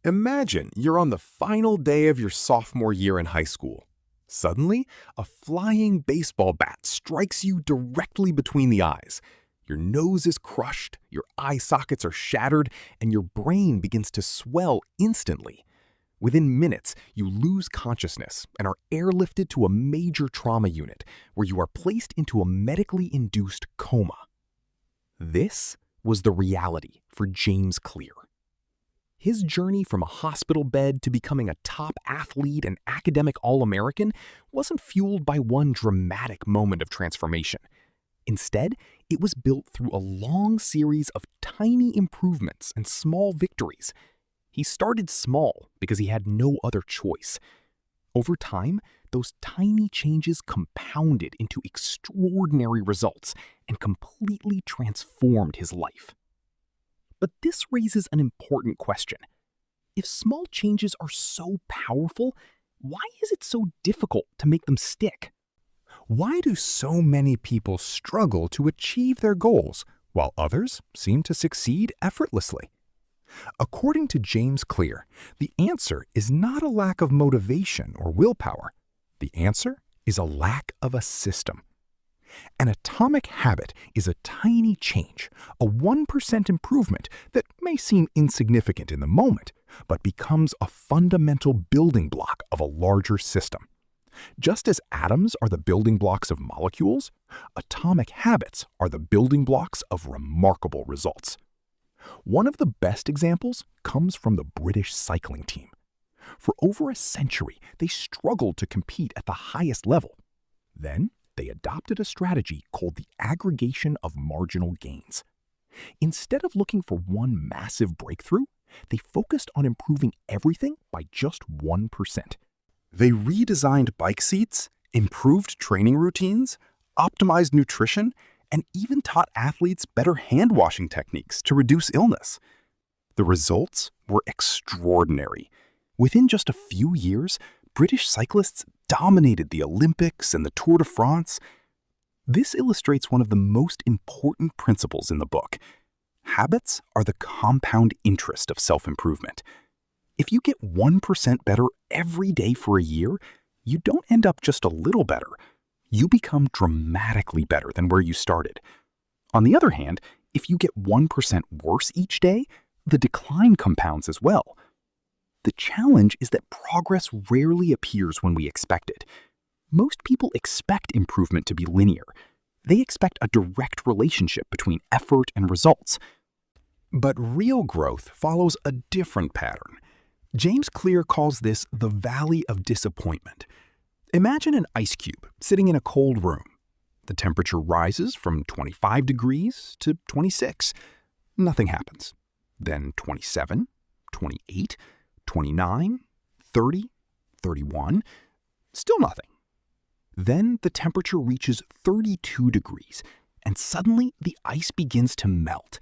Imagine you're on the final day of your sophomore year in high school. Suddenly, a flying baseball bat strikes you directly between the eyes. Your nose is crushed, your eye sockets are shattered, and your brain begins to swell instantly. Within minutes, you lose consciousness and are airlifted to a major trauma unit where you are placed into a medically induced coma. This was the reality for James Clear. His journey from a hospital bed to becoming a top athlete and academic All-American wasn't fueled by one dramatic moment of transformation. Instead, it was built through a long series of tiny improvements and small victories. He started small because he had no other choice. Over time, those tiny changes compounded into extraordinary results and completely transformed his life. But this raises an important question. If small changes are so powerful, why is it so difficult to make them stick? Why do so many people struggle to achieve their goals, while others seem to succeed effortlessly? According to James Clear, the answer is not a lack of motivation or willpower. The answer is a lack of a system. An atomic habit is a tiny change, a 1% improvement that may seem insignificant in the moment, but becomes a fundamental building block of a larger system. Just as atoms are the building blocks of molecules, atomic habits are the building blocks of remarkable results. One of the best examples comes from the British cycling team. For over a century, they struggled to compete at the highest level. Then, they adopted a strategy called the aggregation of marginal gains. Instead of looking for one massive breakthrough, they focused on improving everything by just 1%. They redesigned bike seats, improved training routines, optimized nutrition, and even taught athletes better hand-washing techniques to reduce illness. The results were extraordinary. Within just a few years, British cyclists dominated the Olympics and the Tour de France. This illustrates one of the most important principles in the book. Habits are the compound interest of self-improvement. If you get 1% better every day for a year, you don't end up just a little better. You become dramatically better than where you started. On the other hand, if you get 1% worse each day, the decline compounds as well. The challenge is that progress rarely appears when we expect it. Most people expect improvement to be linear. They expect a direct relationship between effort and results. But real growth follows a different pattern. James Clear calls this the valley of disappointment. Imagine an ice cube sitting in a cold room. The temperature rises from 25 degrees to 26. Nothing happens. Then 27, 28, 29, 30, 31, still nothing. Then the temperature reaches 32 degrees, and suddenly the ice begins to melt.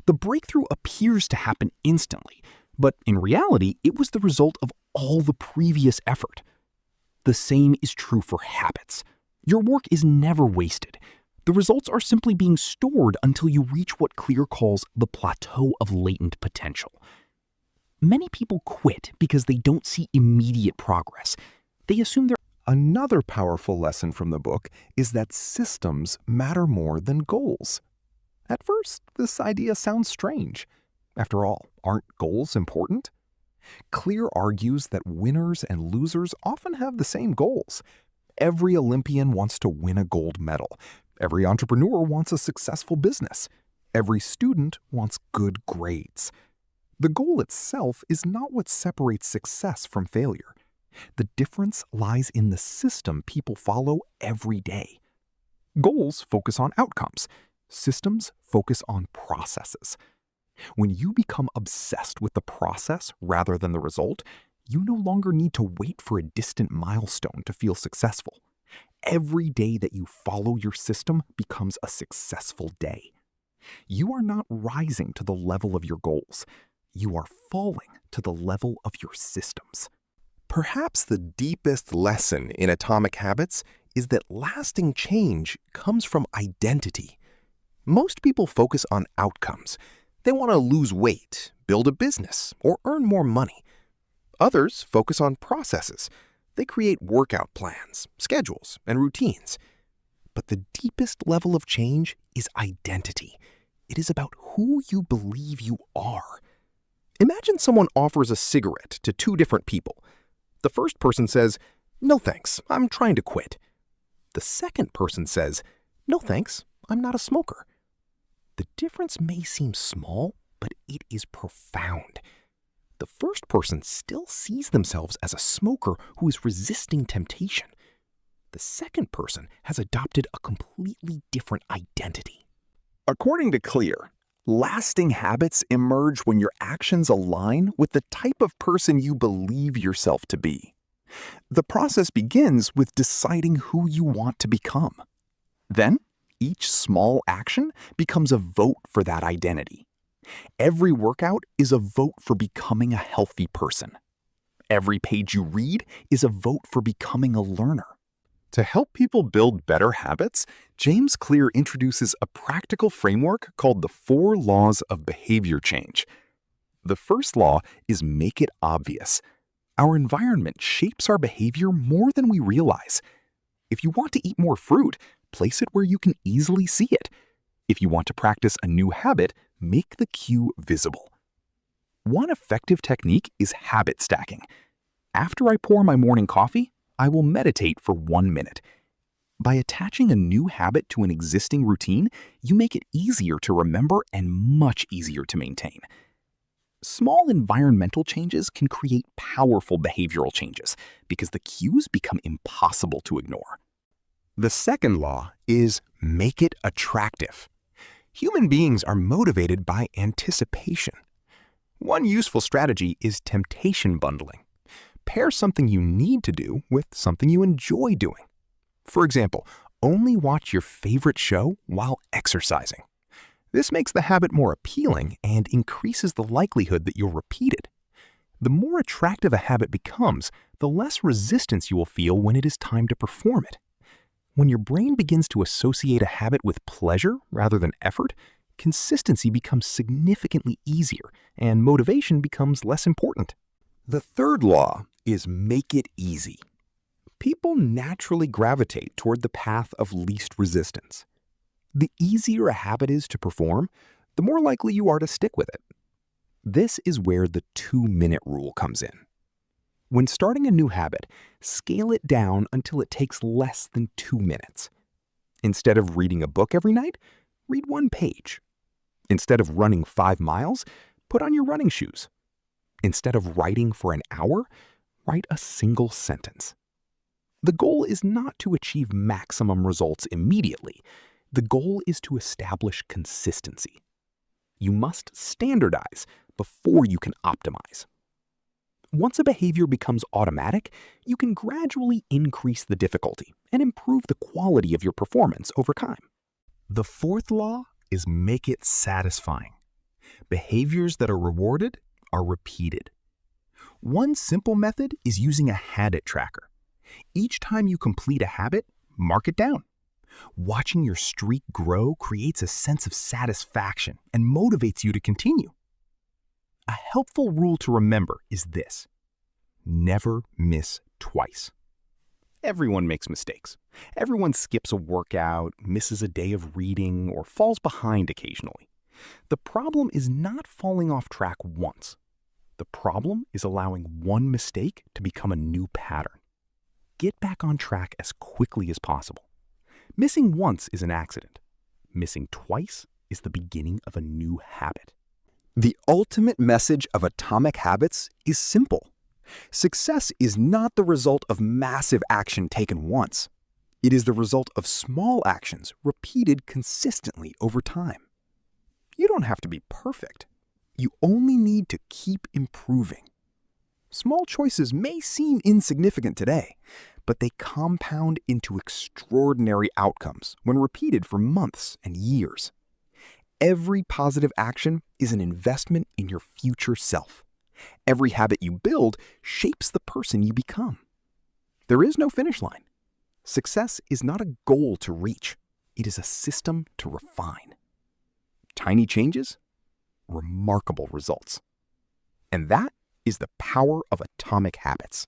The breakthrough appears to happen instantly, but in reality, it was the result of all the previous effort. The same is true for habits. Your work is never wasted. The results are simply being stored until you reach what Clear calls the plateau of latent potential. Many people quit because they don't see immediate progress. They assume they're... Another powerful lesson from the book is that systems matter more than goals. At first, this idea sounds strange. After all, aren't goals important? Clear argues that winners and losers often have the same goals. Every Olympian wants to win a gold medal. Every entrepreneur wants a successful business. Every student wants good grades. The goal itself is not what separates success from failure. The difference lies in the system people follow every day. Goals focus on outcomes. Systems focus on processes. When you become obsessed with the process rather than the result, you no longer need to wait for a distant milestone to feel successful. Every day that you follow your system becomes a successful day. You are not rising to the level of your goals. You are falling to the level of your systems. Perhaps the deepest lesson in Atomic Habits is that lasting change comes from identity. Most people focus on outcomes. They want to lose weight, build a business or earn more money. Others focus on processes. They create workout plans, schedules, and routines. But the deepest level of change is identity. It is about who you believe you are. Imagine someone offers a cigarette to two different people. The first person says, "No thanks, I'm trying to quit." The second person says, "No thanks, I'm not a smoker." The difference may seem small, but it is profound. The first person still sees themselves as a smoker who is resisting temptation. The second person has adopted a completely different identity. According to Clear, lasting habits emerge when your actions align with the type of person you believe yourself to be. The process begins with deciding who you want to become. Then, each small action becomes a vote for that identity. Every workout is a vote for becoming a healthy person. Every page you read is a vote for becoming a learner. To help people build better habits, James Clear introduces a practical framework called the 4 Laws of Behavior Change. The first law is make it obvious. Our environment shapes our behavior more than we realize. If you want to eat more fruit, place it where you can easily see it. If you want to practice a new habit, make the cue visible. One effective technique is habit stacking. After I pour my morning coffee, I will meditate for 1 minute. By attaching a new habit to an existing routine, you make it easier to remember and much easier to maintain. Small environmental changes can create powerful behavioral changes because the cues become impossible to ignore. The second law is make it attractive. Human beings are motivated by anticipation. One useful strategy is temptation bundling. Pair something you need to do with something you enjoy doing. For example, only watch your favorite show while exercising. This makes the habit more appealing and increases the likelihood that you'll repeat it. The more attractive a habit becomes, the less resistance you will feel when it is time to perform it. When your brain begins to associate a habit with pleasure rather than effort, consistency becomes significantly easier and motivation becomes less important. The third law is make it easy. People naturally gravitate toward the path of least resistance. The easier a habit is to perform, the more likely you are to stick with it. This is where the 2-minute rule comes in. When starting a new habit, scale it down until it takes less than 2 minutes. Instead of reading a book every night, read 1 page. Instead of running 5 miles, put on your running shoes. Instead of writing for an hour, write a single sentence. The goal is not to achieve maximum results immediately. The goal is to establish consistency. You must standardize before you can optimize. Once a behavior becomes automatic, you can gradually increase the difficulty and improve the quality of your performance over time. The fourth law is make it satisfying. Behaviors that are rewarded are repeated. One simple method is using a habit tracker. Each time you complete a habit, mark it down. Watching your streak grow creates a sense of satisfaction and motivates you to continue. A helpful rule to remember is this: never miss twice. Everyone makes mistakes. Everyone skips a workout, misses a day of reading, or falls behind occasionally. The problem is not falling off track once. The problem is allowing one mistake to become a new pattern. Get back on track as quickly as possible. Missing once is an accident. Missing twice is the beginning of a new habit. The ultimate message of Atomic Habits is simple. Success is not the result of massive action taken once. It is the result of small actions repeated consistently over time. You don't have to be perfect. You only need to keep improving. Small choices may seem insignificant today, but they compound into extraordinary outcomes when repeated for months and years. Every positive action is an investment in your future self. Every habit you build shapes the person you become. There is no finish line. Success is not a goal to reach. It is a system to refine. Tiny changes, remarkable results. And that is the power of atomic habits.